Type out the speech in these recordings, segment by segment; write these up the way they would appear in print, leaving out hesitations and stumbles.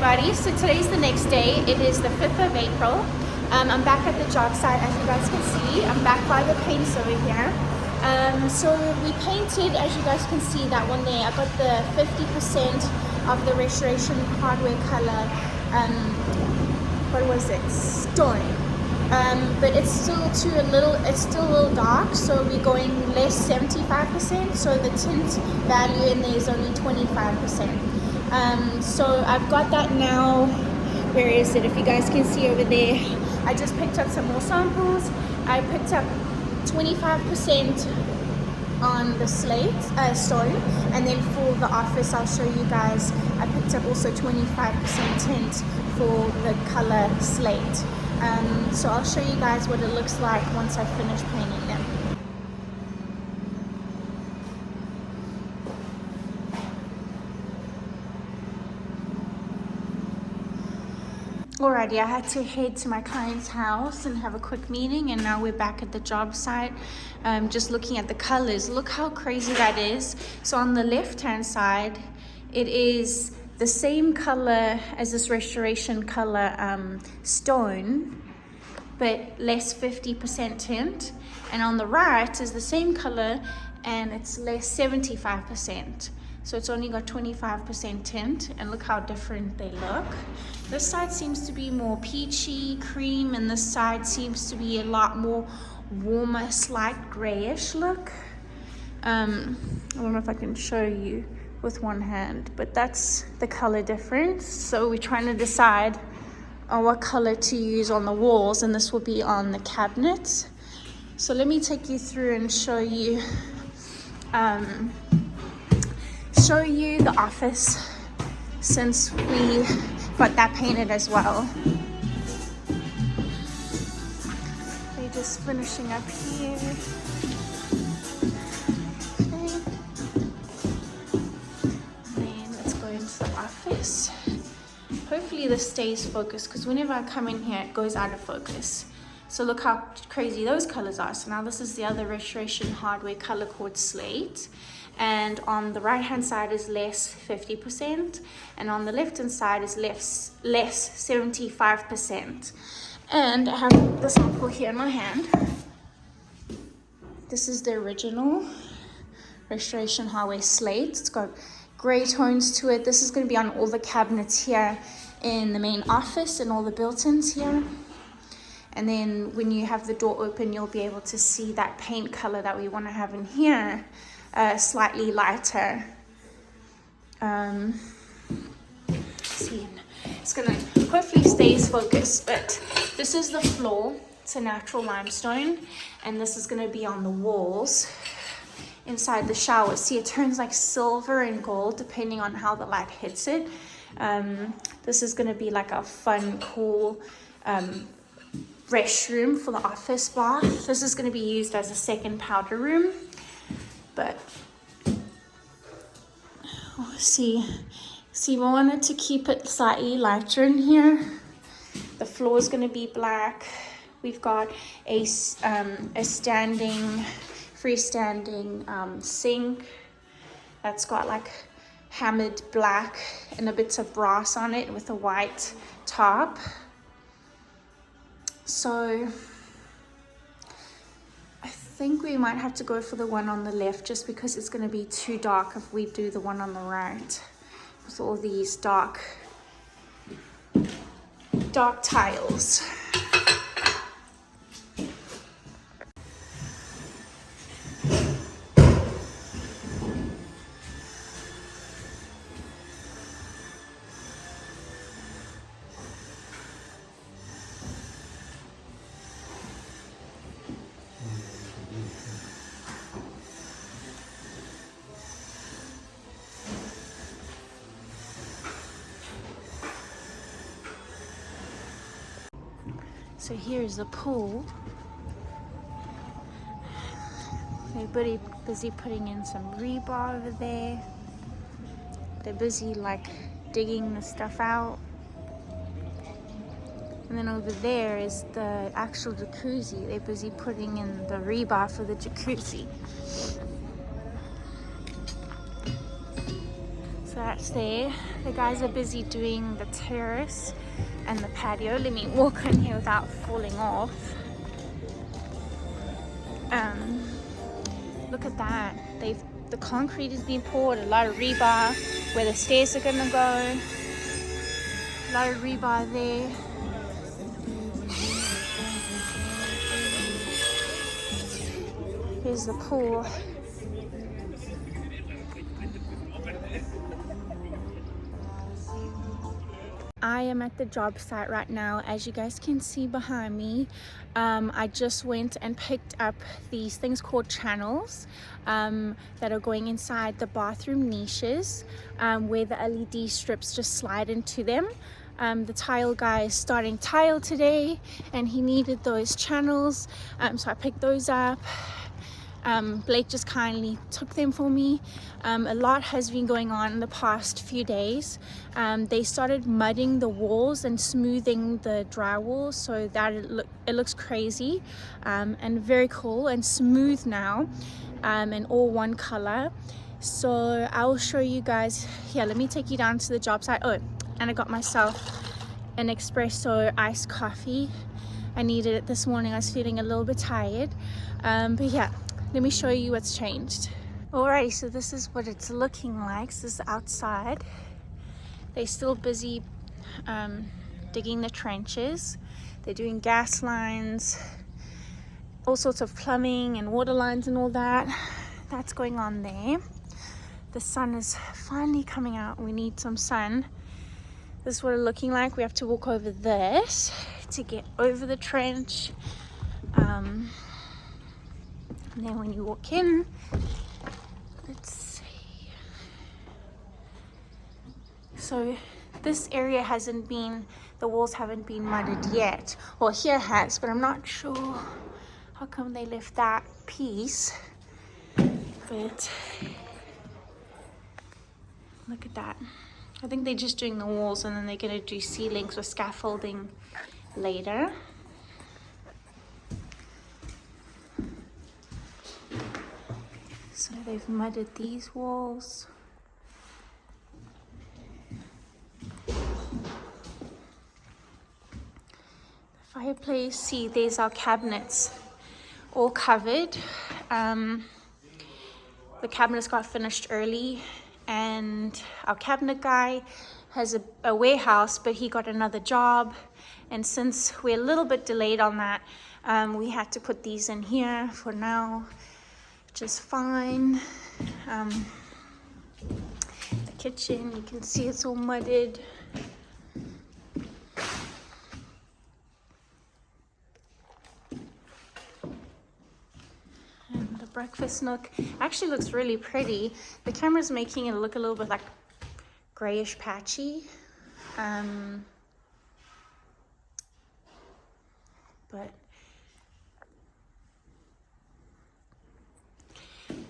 everybody. So today's the next day. It is the 5th of April. I'm back at the job site, as you guys can see. I'm back by the paints over here. So we painted, as you guys can see, that one there. I got the 50% of the restoration hardware color. What was it? Stone. But it's still a little dark, so we're going less 75%, so the tint value in there is only 25%. So I've got that now. Where is it? If you guys can see over there, I just picked up some more samples. I picked up 25% on the slate stone, and then for the office I'll show you guys, I picked up also 25% tint for the color slate. So I'll show you guys what it looks like once I finish painting them. Alrighty, I had to head to my client's house and have a quick meeting, and now we're back at the job site. Just looking at the colors. Look how crazy that is. So on the left hand side, it is the same color as this restoration color stone, but less 50% tint. And on the right is the same color and it's less 75%. So it's only got 25% tint, and look how different they look. This side seems to be more peachy, cream, and this side seems to be a lot more warmer, slight grayish look. I don't know if I can show you with one hand, but that's the color difference. So we're trying to decide on what color to use on the walls, and this will be on the cabinets. So let me take you through and show you the office, since we got that painted as well. They're just finishing up here. Okay. And then let's go into the office. Hopefully this stays focused, because whenever I come in here it goes out of focus. So look how crazy those colors are. So now this is the other restoration hardware color called Slate. And on the right hand side is less 50%, and on the left hand side is less 75%. And I have the sample here in my hand. This is the original restoration hardware Slate. It's got gray tones to it. This is going to be on all the cabinets here in the main office and all the built-ins here. And then when you have the door open, you'll be able to see that paint color that we want to have in here. Slightly lighter. See, it's gonna hopefully stays focused. But this is the floor. It's a natural limestone, and this is gonna be on the walls inside the shower. See, it turns like silver and gold depending on how the light hits it. This is gonna be like a fun, cool restroom for the office bath. This is gonna be used as a second powder room. But see, we wanted to keep it slightly lighter in here. The floor is going to be black. We've got a freestanding sink that's got like hammered black and a bit of brass on it with a white top. So I think we might have to go for the one on the left, just because it's going to be too dark if we do the one on the right with all these dark tiles. So here's the pool. They're busy putting in some rebar over there. They're busy like digging the stuff out. And then over there is the actual jacuzzi. They're busy putting in the rebar for the jacuzzi. So that's there. The guys are busy doing the terrace and the patio. Let me walk in here without falling off. Look at that. The concrete is being poured, a lot of rebar where the stairs are gonna go. A lot of rebar there. Here's the pool. I am at the job site right now, as you guys can see behind me. I just went and picked up these things called channels that are going inside the bathroom niches, where the LED strips just slide into them. The tile guy is starting tile today and he needed those channels, so I picked those up. Blake just kindly took them for me. A lot has been going on in the past few days. They started mudding the walls and smoothing the drywall so that it looks crazy and very cool and smooth now, and all one color. So I will show you guys here. Let me take you down to the job site. Oh, and I got myself an espresso iced coffee. I needed it this morning. I was feeling a little bit tired, but yeah, let me show you what's changed. Alrighty, so this is what it's looking like. This is outside. They're still busy digging the trenches. They're doing gas lines, all sorts of plumbing and water lines and all that. That's going on there. The sun is finally coming out. We need some sun. This is what it's looking like. We have to walk over this to get over the trench. And then when you walk in, let's see. So this area the walls haven't been mudded yet. Well, here has, but I'm not sure how come they left that piece. But look at that. I think they're just doing the walls and then they're gonna do ceilings or scaffolding later. So they've mudded these walls. The fireplace, see, there's our cabinets all covered. The cabinets got finished early and our cabinet guy has a warehouse, but he got another job. And since we're a little bit delayed on that, we had to put these in here for now. Just fine. The kitchen, you can see it's all mudded. And the breakfast nook actually looks really pretty. The camera's making it look a little bit like grayish patchy.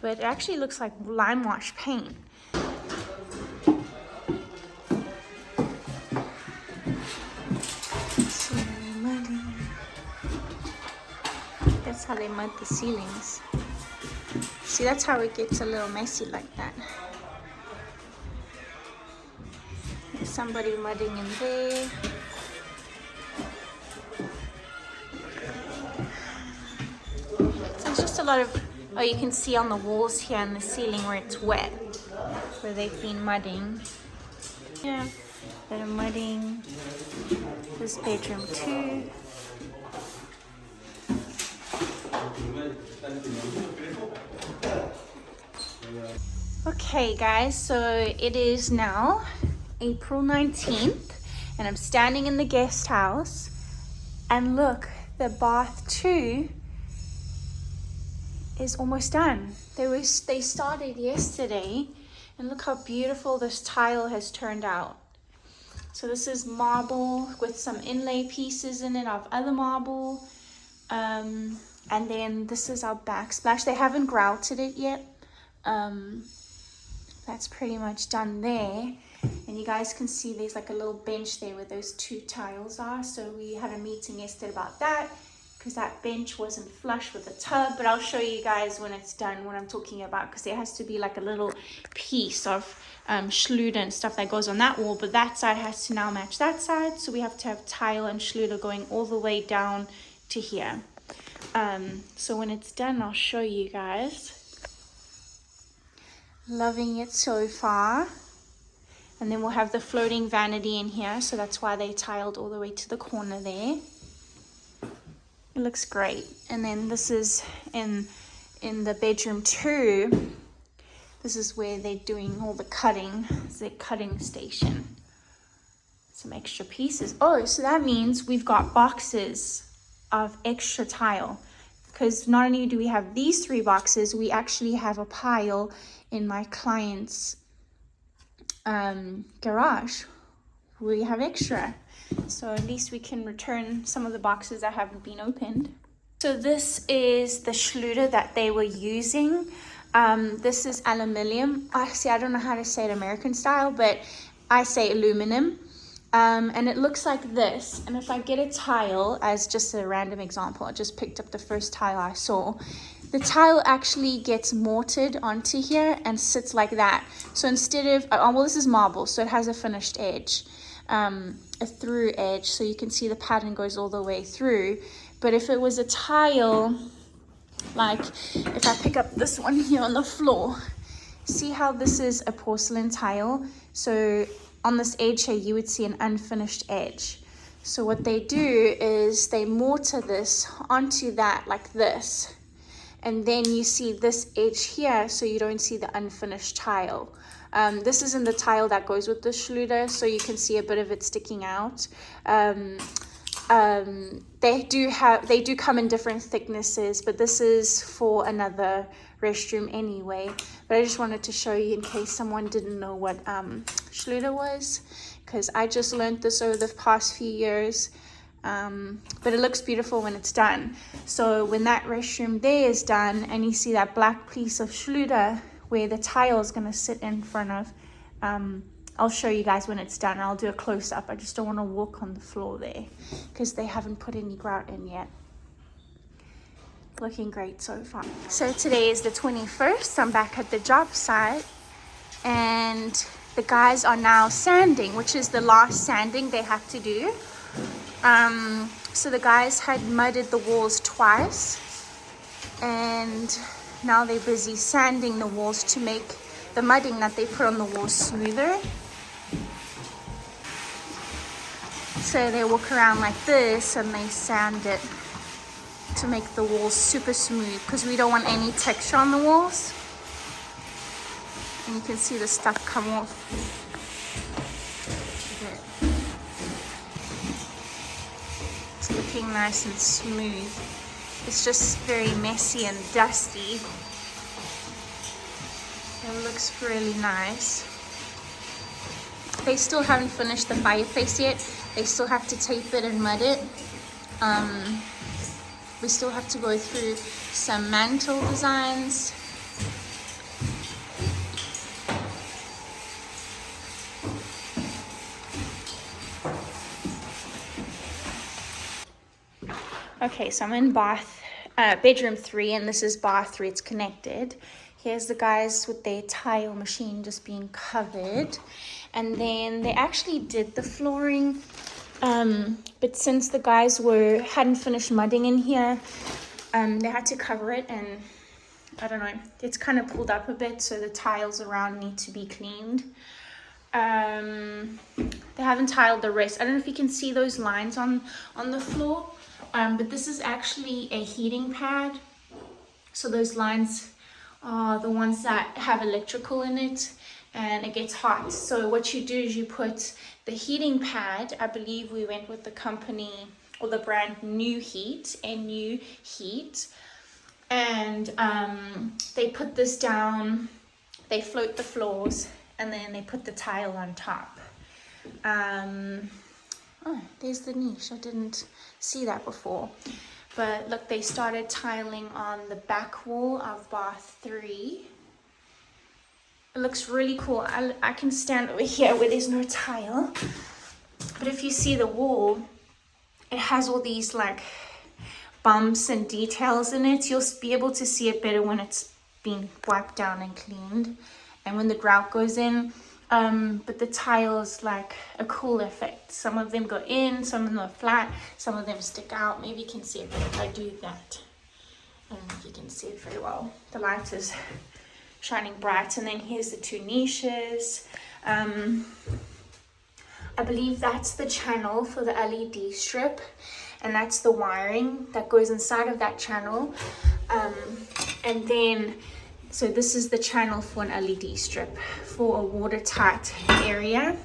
But it actually looks like lime wash paint. So muddy. That's how they mud the ceilings. See, that's how it gets a little messy like that. There's somebody mudding in there. So it's just a lot of, oh, you can see on the walls here and the ceiling where it's wet, where they've been mudding. Yeah, they're mudding. This bedroom too. Okay guys, so it is now April 19th and I'm standing in the guest house and look, the bath too is almost done. They started yesterday and look how beautiful this tile has turned out. So this is marble with some inlay pieces in it of other marble, and then this is our backsplash. They haven't grouted it yet. That's pretty much done there, and you guys can see there's like a little bench there where those two tiles are. So we had a meeting yesterday about that, because that bench wasn't flush with the tub, but I'll show you guys when it's done what I'm talking about, because there has to be like a little piece of Schluter and stuff that goes on that wall, but that side has to now match that side, so we have to have tile and Schluter going all the way down to here. So when it's done, I'll show you guys. Loving it so far. And then we'll have the floating vanity in here, so that's why they tiled all the way to the corner there. It looks great. And then this is in the bedroom 2. This is where they're doing all the cutting. It's their cutting station. Some extra pieces. Oh, so that means we've got boxes of extra tile, because not only do we have these 3 boxes, we actually have a pile in my client's garage. We have extra, so at least we can return some of the boxes that haven't been opened. So this is the Schluter that they were using. This is aluminium. Actually, I don't know how to say it American style, but I say aluminum. And it looks like this. And if I get a tile, as just a random example, I just picked up the first tile I saw, the tile actually gets mortared onto here and sits like that. So instead of, well, this is marble, so it has a finished edge, a through edge, so you can see the pattern goes all the way through. But if it was a tile, like if I pick up this one here on the floor, see how this is a porcelain tile? So on this edge here, you would see an unfinished edge. So what they do is they mortar this onto that like this. And then you see this edge here, so you don't see the unfinished tile. This isn't the tile that goes with the Schluter, so you can see a bit of it sticking out. They do come in different thicknesses, but this is for another restroom anyway. But I just wanted to show you in case someone didn't know what Schluter was, because I just learned this over the past few years. But it looks beautiful when it's done. So when that restroom there is done and you see that black piece of Schluter where the tile is going to sit in front of, I'll show you guys when it's done. I'll do a close-up. I just don't want to walk on the floor there because they haven't put any grout in yet. Looking great so far. So today is the 21st. I'm back at the job site and the guys are now sanding, which is the last sanding they have to do. So the guys had mudded the walls twice and now they're busy sanding the walls to make the mudding that they put on the walls smoother. So they walk around like this and they sand it to make the walls super smooth because we don't want any texture on the walls. And you can see the stuff come off. It's looking nice and smooth. It's just very messy and dusty. It looks really nice. They still haven't finished the fireplace yet. They still have to tape it and mud it. We still have to go through some mantle designs. Okay, so I'm in bedroom 3, and this is bath 3. It's connected. Here's the guys with their tile machine just being covered. And then they actually did the flooring. But since the guys hadn't finished mudding in here, they had to cover it. And I don't know, it's kind of pulled up a bit, so the tiles around need to be cleaned. They haven't tiled the rest. I don't know if you can see those lines on the floor. But this is actually a heating pad. So those lines are the ones that have electrical in it and it gets hot. So what you do is you put the heating pad, I believe we went with the company or the brand New Heat, NU Heat. And they put this down, they float the floors, and then they put the tile on top. Oh, there's the niche. I didn't see that before. But look, they started tiling on the back wall of bath 3. It looks really cool. I can stand over here where there's no tile. But if you see the wall, it has all these like bumps and details in it. You'll be able to see it better when it's been wiped down and cleaned. And when the grout goes in, but the tiles like a cool effect. Some of them go in, some of them are flat, some of them stick out. Maybe you can see it if I do that. I don't know if you can see it very well. The light is shining bright. And then here's the two niches. I believe that's the channel for the LED strip, and that's the wiring that goes inside of that channel. And then, so this is the channel for an LED strip for a watertight area.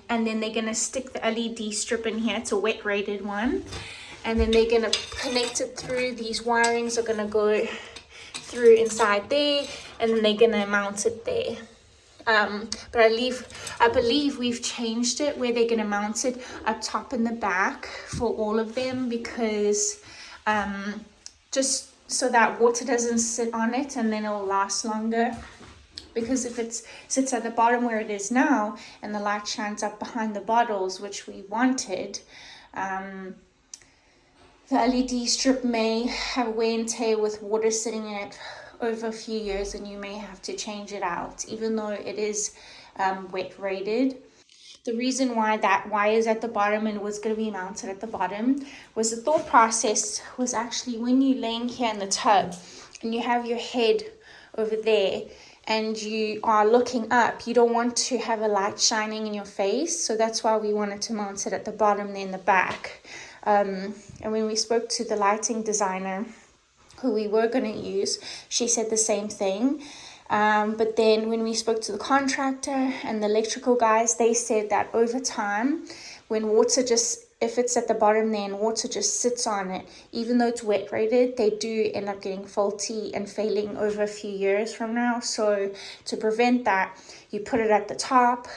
And then they're gonna stick the LED strip in here. It's a wet rated one. And then they're gonna connect it through. These wirings are gonna go through inside there, and then they're gonna mount it there. But I believe we've changed it where they're gonna mount it up top in the back for all of them, because just so that water doesn't sit on it, and then it'll last longer. Because if it sits at the bottom where it is now, and the light shines up behind the bottles, which we wanted, the LED strip may have wear and tear with water sitting in it over a few years, and you may have to change it out, even though it is wet rated. The reason why that wire is at the bottom and was going to be mounted at the bottom was the thought process was actually when you're laying here in the tub and you have your head over there and you are looking up, you don't want to have a light shining in your face. So that's why we wanted to mount it at the bottom, then the back. And when we spoke to the lighting designer who we were going to use, she said the same thing. But then when we spoke to the contractor and the electrical guys, they said that over time, when water if it's at the bottom there and water just sits on it, even though it's wet rated, they do end up getting faulty and failing over a few years from now. So to prevent that, you put it at the top,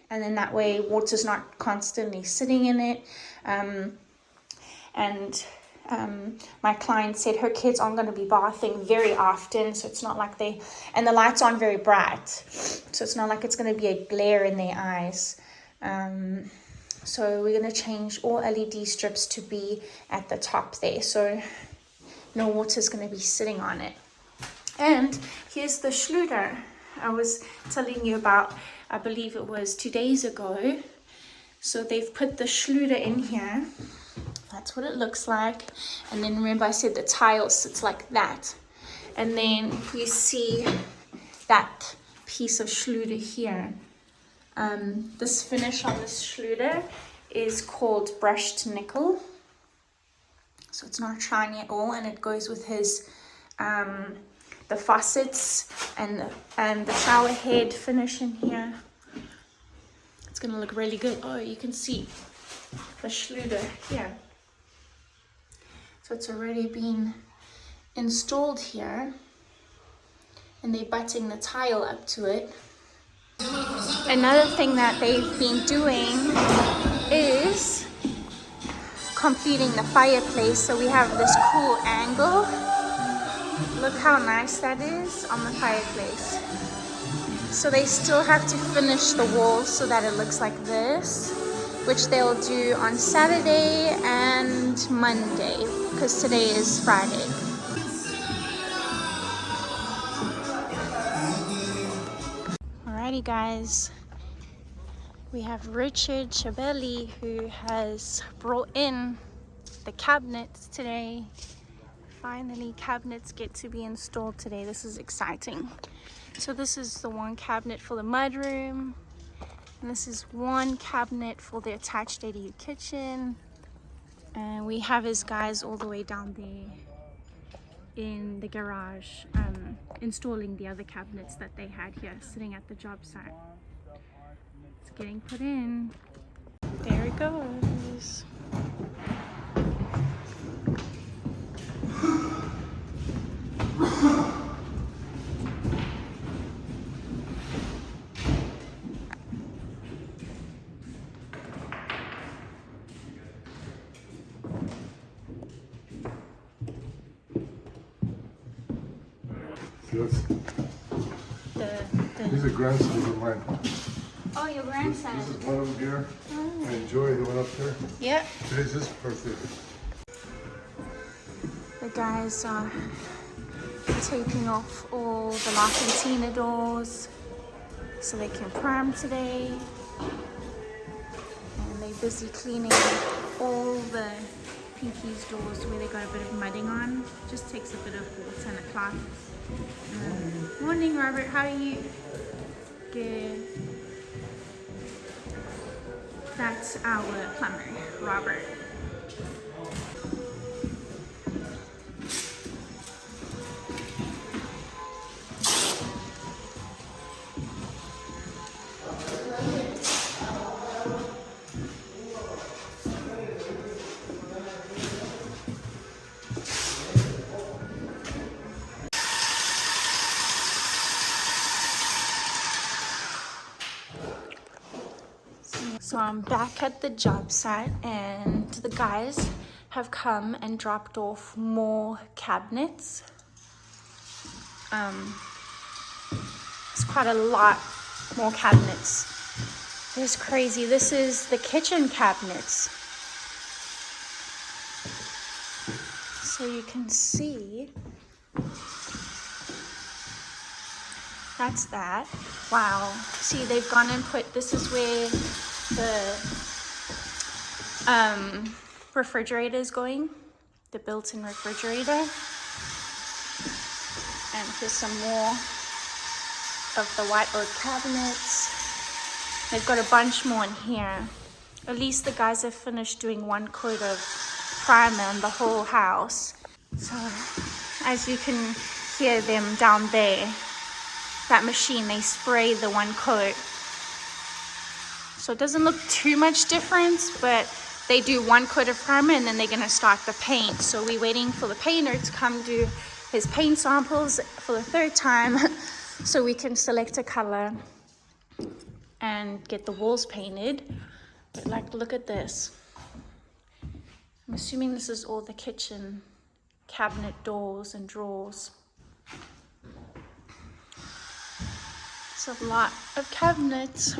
and then that way water's not constantly sitting in it. My client said her kids aren't going to be bathing very often, so it's not like and the lights aren't very bright, so it's not like it's going to be a glare in their eyes. So we're going to change all LED strips to be at the top there, so no water's going to be sitting on it. And here's the Schluter I was telling you about, I believe it was 2 days ago. So they've put the Schluter in here. That's what it looks like. And then remember I said the tile sits like that. And then you see that piece of Schluter here. This finish on this Schluter is called brushed nickel. So it's not shiny at all, and it goes with his the faucets and the shower head finish in here. It's gonna look really good. Oh, you can see the Schluter here. So it's already been installed here, and they're butting the tile up to it. Another thing that they've been doing is completing the fireplace. So we have this cool angle. Look how nice that is on the fireplace. So they still have to finish the walls so that it looks like this, which they'll do on Saturday and Monday, because today is Friday. Alrighty guys, we have Richard Chabelli who has brought in the cabinets today. Finally, cabinets get to be installed today. This is exciting. So this is the one cabinet for the mudroom, and this is one cabinet for the attached ADU kitchen. And we have his guys all the way down there in the garage installing the other cabinets that they had here sitting at the job site. It's getting put in. There it goes. He's a grandson of mine. Oh, your grandson. This is one of them here. I enjoy the one up there. Yep. Today's his birthday. The guys are taking off all the La Cantina doors. so they can prime today. And they're busy cleaning all the Pinky's doors where they got a bit of mudding on. Just takes a bit of water and a cloth. Morning, Robert. How are you? Good. That's our plumber, Robert. So I'm back at the job site and the guys have come and dropped off more cabinets. It's quite a lot more cabinets. It's crazy. This is the kitchen cabinets. So you can see, that's that. Wow. See, they've gone and put, this is where the refrigerator is going, the built-in refrigerator. And here's some more of the white oak cabinets. They've got a bunch more in here. At least the guys have finished doing one coat of primer on the whole house. So as you can hear them down there, that machine, they spray the one coat. So it doesn't look too much difference, but they do one coat of primer and then they're gonna start the paint. So we're waiting for the painter to come do his paint samples for the third time so we can select a color and get the walls painted. But like, look at this. I'm assuming this is all the kitchen cabinet doors and drawers. It's a lot of cabinets.